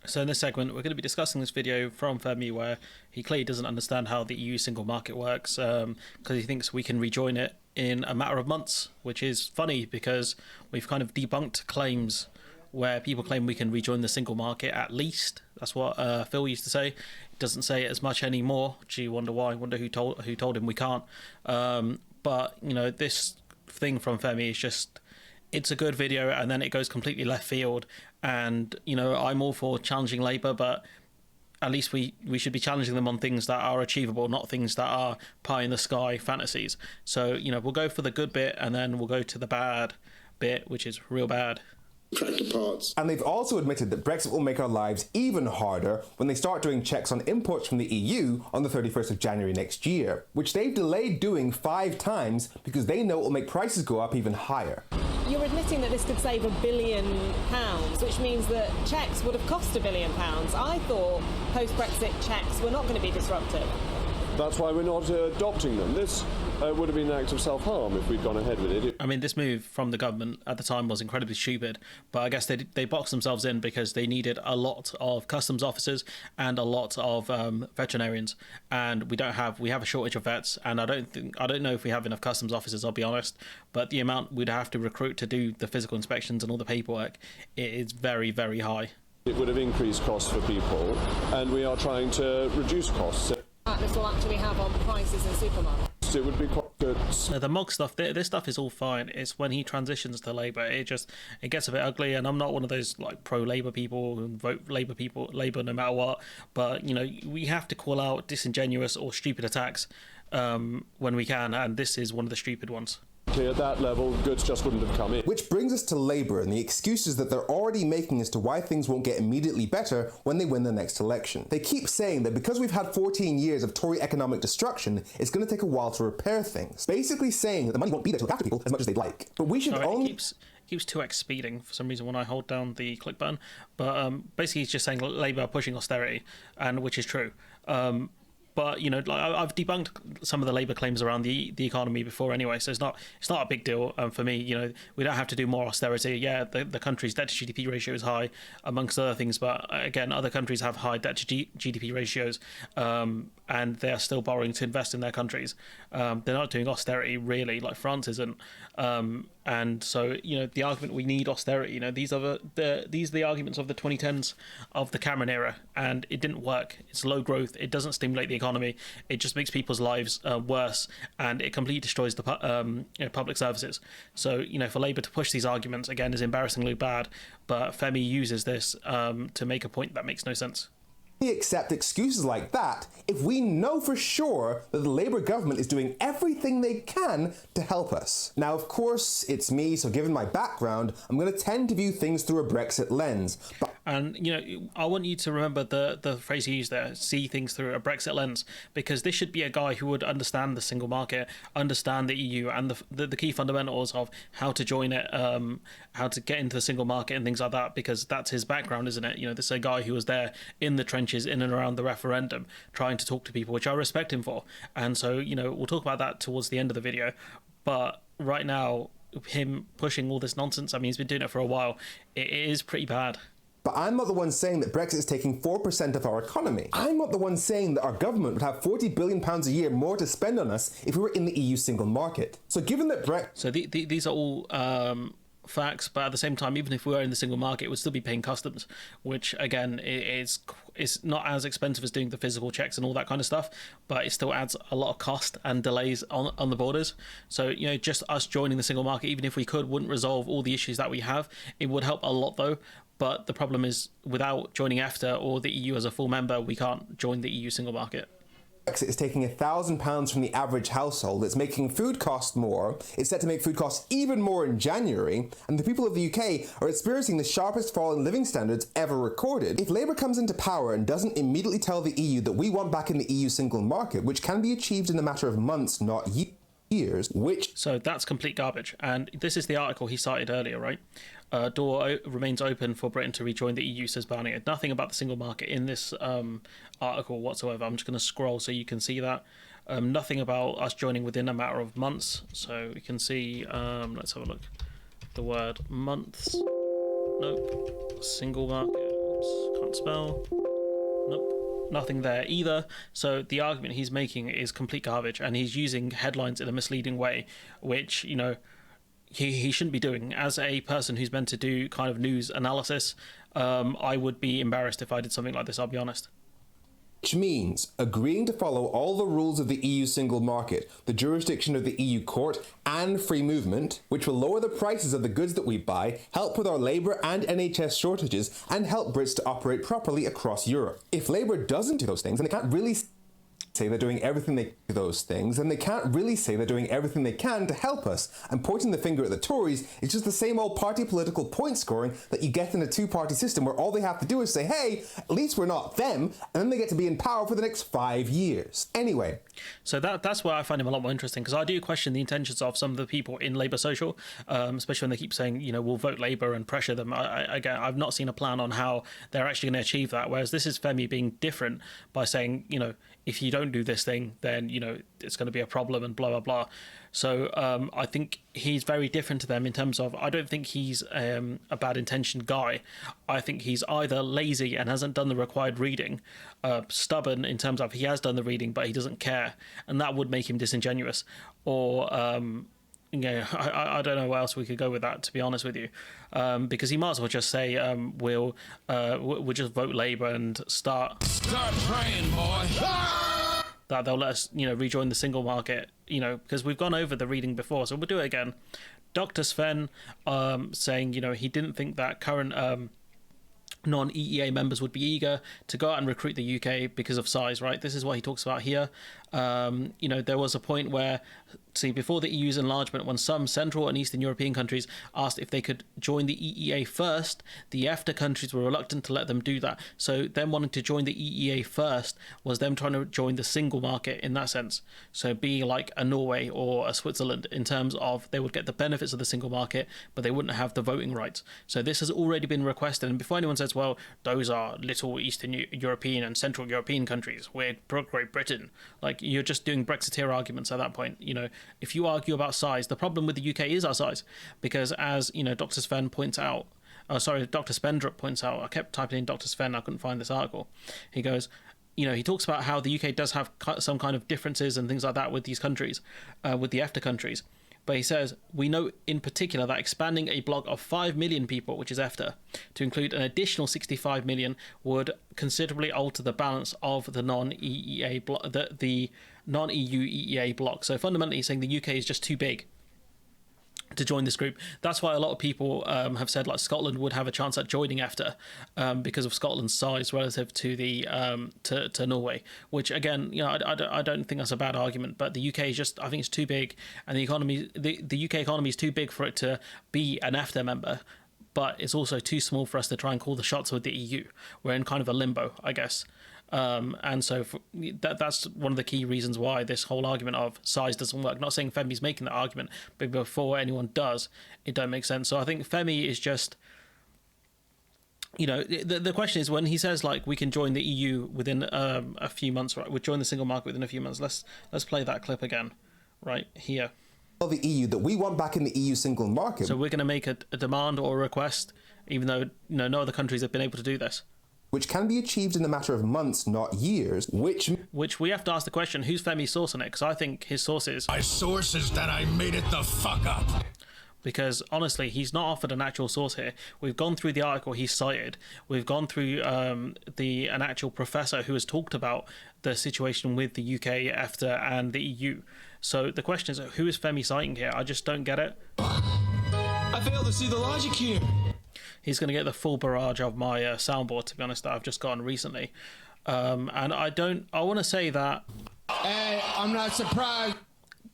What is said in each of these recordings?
So in this segment, we're going to be discussing this video from Femi where he clearly doesn't understand how the EU single market works because he thinks we can rejoin it in a matter of months, which is funny because we've kind of debunked claims where people claim we can rejoin the single market at least. That's what Phil used to say. He doesn't say it as much anymore. Gee, wonder why. Wonder who told him we can't. But, you know, this thing from Femi is just... It's a good video, and then it goes completely left field. And, you know, I'm all for challenging Labour, but at least we should be challenging them on things that are achievable, not things that are pie in the sky fantasies. So, you know, we'll go for the good bit, and then we'll go to the bad bit, which is real bad. Parts. And they've also admitted that Brexit will make our lives even harder when they start doing checks on imports from the EU on the 31st of January next year, which they've delayed doing 5 times because they know it will make prices go up even higher. You're admitting that this could save £1 billion, which means that checks would have cost £1 billion. I thought post-Brexit checks were not going to be disruptive. That's why we're not adopting them. This would have been an act of self-harm if we'd gone ahead with it. I mean, this move from the government at the time was incredibly stupid, but I guess they boxed themselves in because they needed a lot of customs officers and a lot of veterinarians, and we have a shortage of vets, and I don't know if we have enough customs officers, I'll be honest, but the amount we'd have to recruit to do the physical inspections and all the paperwork, it is very, very high. It would have increased costs for people, and we are trying to reduce costs. This will actually have on prices in supermarkets. It would be quite good. The mug stuff, this stuff is all fine. It's when he transitions to Labour, it gets a bit ugly. And I'm not one of those like pro-Labour people who vote Labour no matter what. But you know, we have to call out disingenuous or stupid attacks when we can, and this is one of the stupid ones. At that level, goods just wouldn't have come in. Which brings us to Labour and the excuses that they're already making as to why things won't get immediately better when they win the next election. They keep saying that because we've had 14 years of Tory economic destruction, it's going to take a while to repair things. Basically saying that the money won't be there to look after people as much as they'd like. But we should only... It keeps 2x speeding for some reason when I hold down the click button. But basically he's just saying Labour are pushing austerity, and which is true. But, you know, like I've debunked some of the Labour claims around the economy before anyway, so it's not a big deal for me. You know, we don't have to do more austerity. Yeah, the country's debt to GDP ratio is high, amongst other things, but again, other countries have high debt to GDP ratios, and they are still borrowing to invest in their countries. They're not doing austerity, really, like France isn't. And so, you know, the argument we need austerity, you know, these are the arguments of the 2010s of the Cameron era, and it didn't work. It's low growth. It doesn't stimulate the economy. It just makes people's lives worse, and it completely destroys the public services. So, you know, for Labour to push these arguments, again, is embarrassingly bad, but Femi uses this to make a point that makes no sense. We accept excuses like that if we know for sure that the Labour government is doing everything they can to help us. Now, of course, it's me, so given my background, I'm going to tend to view things through a Brexit lens. And, you know, I want you to remember the phrase you used there, see things through a Brexit lens, because this should be a guy who would understand the single market, understand the EU and the key fundamentals of how to join it, how to get into the single market and things like that, because that's his background, isn't it? You know, this is a guy who was there in the trenches, in and around the referendum, trying to talk to people, which I respect him for. And so, you know, we'll talk about that towards the end of the video. But right now, him pushing all this nonsense, I mean, he's been doing it for a while. It is pretty bad. But I'm not the one saying that Brexit is taking 4% of our economy. I'm not the one saying that our government would have £40 billion a year more to spend on us if we were in the EU single market. So given that So these are all facts, but at the same time, even if we were in the single market, we'd still be paying customs, which again is not as expensive as doing the physical checks and all that kind of stuff, but it still adds a lot of cost and delays on the borders. So, you know, just us joining the single market, even if we could, wouldn't resolve all the issues that we have. It would help a lot though. But the problem is, without joining EFTA or the EU as a full member, we can't join the EU single market. Brexit is taking £1,000 from the average household. It's making food cost more. It's set to make food costs even more in January. And the people of the UK are experiencing the sharpest fall in living standards ever recorded. If Labour comes into power and doesn't immediately tell the EU that we want back in the EU single market, which can be achieved in a matter of months, not years, So that's complete garbage. And this is the article he cited earlier, right? Door remains open for Britain to rejoin the EU, says Barnier. Nothing about the single market in this article whatsoever. I'm just going to scroll so you can see that. Nothing about us joining within a matter of months. So we can see, let's have a look. The word months. Nope. Single market. Oops, can't Cannot spell. Nope, nothing there either. So the argument he's making is complete garbage, and he's using headlines in a misleading way, which, you know, he shouldn't be doing. As a person who's meant to do kind of news analysis, I would be embarrassed if I did something like this, I'll be honest. Which means agreeing to follow all the rules of the EU single market, the jurisdiction of the EU court, and free movement, which will lower the prices of the goods that we buy, help with our labour and NHS shortages, and help Brits to operate properly across Europe. If Labour doesn't do those things, then they can't really say they're doing everything they do those things, and they can't really say they're doing everything they can to help us. And pointing the finger at the Tories is just the same old party political point scoring that you get in a two-party system where all they have to do is say, hey, at least we're not them, and then they get to be in power for the next 5 years. Anyway. So that's why I find him a lot more interesting, because I do question the intentions of some of the people in Labour Social, especially when they keep saying, you know, we'll vote Labour and pressure them. Again, I've not seen a plan on how they're actually going to achieve that, whereas this is Femi being different by saying, you know, if you don't do this thing, then, you know, it's going to be a problem and blah, blah, blah. So I think he's very different to them in terms of, I don't think he's a bad intentioned guy. I think he's either lazy and hasn't done the required reading, stubborn in terms of he has done the reading, but he doesn't care. And that would make him disingenuous. Or, you know, I don't know where else we could go with that, to be honest with you. Because he might as well just say, we'll just vote Labour and start praying, boy. That they'll let us, you know, rejoin the single market, you know, because we've gone over the reading before, so we'll do it again. Dr. Sven saying, you know, he didn't think that current non-EEA members would be eager to go out and recruit the UK because of size, right? This is what he talks about here. You know, there was a point where, see, before the EU's enlargement, when some Central and Eastern European countries asked if they could join the EEA first, the EFTA countries were reluctant to let them do that. So them wanting to join the EEA first was them trying to join the single market in that sense. So be like a Norway or a Switzerland in terms of they would get the benefits of the single market, but they wouldn't have the voting rights. So this has already been requested. And before anyone says, well, those are little Eastern European and Central European countries, we're Great Britain, like, you're just doing Brexiteer arguments at that point. You know, if you argue about size, the problem with the UK is our size, because as, you know, Dr. Sven points out, Dr. Spendrup points out, I kept typing in Dr. Sven, I couldn't find this article. He goes, you know, he talks about how the UK does have some kind of differences and things like that with these countries, with the EFTA countries. But he says, we know in particular that expanding a bloc of 5 million people, which is EFTA, to include an additional 65 million would considerably alter the balance of the non-EEA bloc, the non-EU EEA bloc. So fundamentally, he's saying the UK is just too big to join this group. That's why a lot of people have said, like, Scotland would have a chance at joining EFTA because of Scotland's size relative to the to Norway, which again, you know, I don't think that's a bad argument, but the UK is just, I think it's too big, and the UK economy is too big for it to be an EFTA member, but it's also too small for us to try and call the shots with the EU. We're in kind of a limbo, I guess. And so that's one of the key reasons why this whole argument of size doesn't work. Not saying Femi's making that argument, but before anyone does, it don't make sense. So I think Femi is just, you know, the question is, when he says, like, we can join the EU within a few months, right? We'll join the single market within a few months. Let's play that clip again, right here. The EU that we want back in the EU single market. So we're going to make a demand or a request, even though, you know, no other countries have been able to do this. Which can be achieved in a matter of months, not years, which we have to ask the question, who's Femi's source on it? Because I think his source is... My source is that I made it the fuck up. Because, honestly, he's not offered an actual source here. We've gone through the article he cited. We've gone through an actual professor who has talked about the situation with the UK, EFTA, and the EU. So the question is, who is Femi citing here? I just don't get it. I fail to see the logic here. He's going to get the full barrage of my soundboard, to be honest, that I've just gotten recently. And I want to say that... Hey, I'm not surprised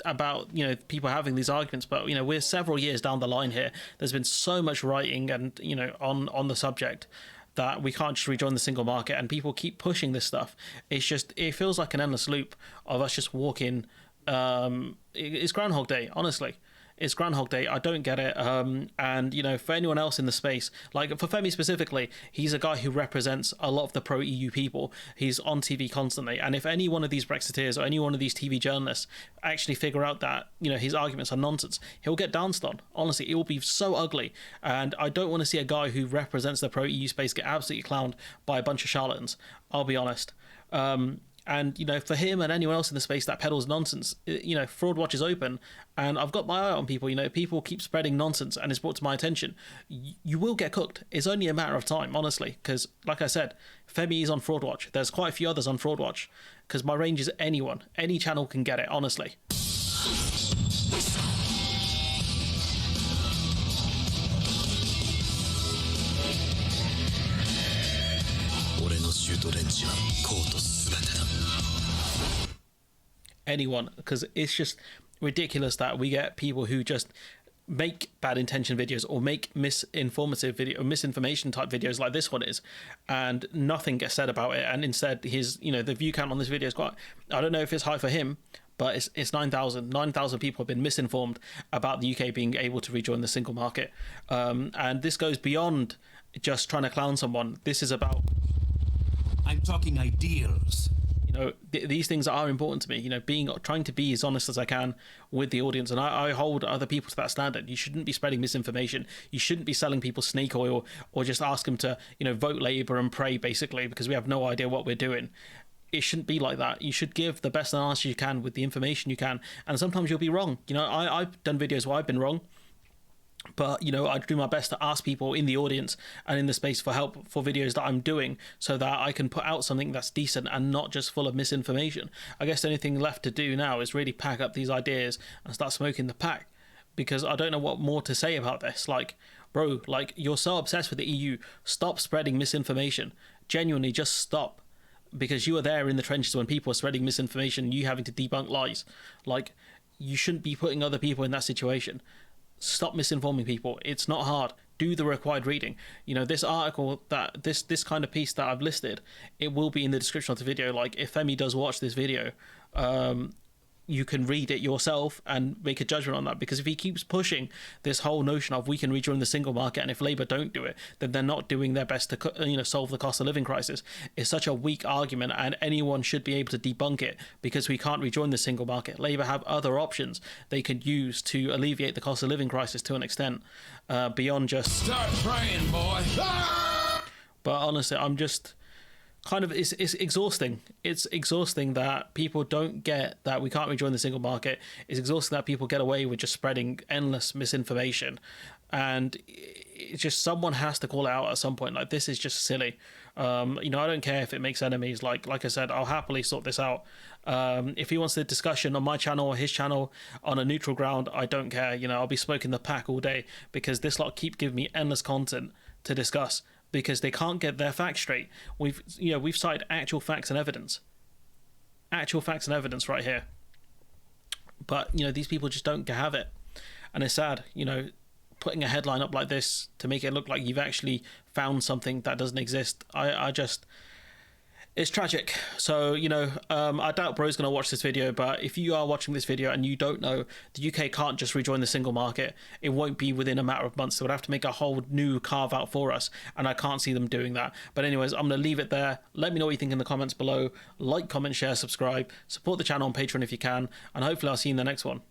about, you know, people having these arguments, but, you know, we're several years down the line here. There's been so much writing and, you know, on the subject that we can't just rejoin the single market, and people keep pushing this stuff. It's just, it feels like an endless loop of us just walking. It's Groundhog Day, honestly. It's Groundhog Day. I don't get it. And, you know, for anyone else in the space, like for Femi specifically, he's a guy who represents a lot of the pro-EU people. He's on TV constantly. And if any one of these Brexiteers or any one of these TV journalists actually figure out that, you know, his arguments are nonsense, he'll get danced on. Honestly, it will be so ugly. And I don't want to see a guy who represents the pro-EU space get absolutely clowned by a bunch of charlatans. I'll be honest. And, you know, for him and anyone else in the space that peddles nonsense, you know, Fraud Watch is open, and I've got my eye on people. You know, people keep spreading nonsense and it's brought to my attention. You will get cooked. It's only a matter of time, honestly, because, like I said, Femi is on Fraud Watch. There's quite a few others on Fraud Watch, because my range is anyone. Any channel can get it, honestly. Anyone, because it's just ridiculous that we get people who just make bad intention videos or make misinformation type videos like this one is, and nothing gets said about it. And instead, his, you know, the view count on this video is quite, I don't know if it's high for him, but it's 9,000 people have been misinformed about the UK being able to rejoin the single market. And this goes beyond just trying to clown someone. This is about, I'm talking ideals. you know, these things are important to me, you know, trying to be as honest as I can with the audience. And I hold other people to that standard. You shouldn't be spreading misinformation. You shouldn't be selling people snake oil or just ask them to, you know, vote Labour and pray, basically, because we have no idea what we're doing. It shouldn't be like that. You should give the best answer you can with the information you can. And sometimes you'll be wrong. You know, I've done videos where I've been wrong. But, you know, I do my best to ask people in the audience and in the space for help for videos that I'm doing so that I can put out something that's decent and not just full of misinformation. I guess the only thing left to do now is really pack up these ideas and start smoking the pack, because I don't know what more to say about this. Like, bro, like, you're so obsessed with the EU. Stop spreading misinformation. Genuinely, just stop. Because you are there in the trenches when people are spreading misinformation, you having to debunk lies. Like, you shouldn't be putting other people in that situation. Stop misinforming people. It's not hard. Do the required reading. You know, this article, that this kind of piece that I've listed, it will be in the description of the video. Like, if Femi does watch this video, you can read it yourself and make a judgment on that. Because if he keeps pushing this whole notion of we can rejoin the single market, and if Labour don't do it, then they're not doing their best to, you know, solve the cost of living crisis, it's such a weak argument, and anyone should be able to debunk it, because we can't rejoin the single market. Labour have other options they could use to alleviate the cost of living crisis to an extent, beyond just Start praying, boy. But honestly, I'm just kind of, it's exhausting. It's exhausting that people don't get that we can't rejoin the single market. It's exhausting that people get away with just spreading endless misinformation. And it's just, someone has to call it out at some point. Like, this is just silly. You know, I don't care if it makes enemies. Like I said, I'll happily sort this out. If he wants the discussion on my channel or his channel on a neutral ground, I don't care. You know, I'll be smoking the pack all day, because this lot keep giving me endless content to discuss, because they can't get their facts straight. We've cited actual facts and evidence right here, but, you know, these people just don't have it, and it's sad. You know, putting a headline up like this to make it look like you've actually found something that doesn't exist, I just, it's tragic. So, you know, I doubt bro's going to watch this video, but if you are watching this video and you don't know, the UK can't just rejoin the single market. It won't be within a matter of months. They would have to make a whole new carve out for us, and I can't see them doing that. But anyways, I'm going to leave it there. Let me know what you think in the comments below. Like, comment, share, subscribe, support the channel on Patreon if you can, and hopefully I'll see you in the next one.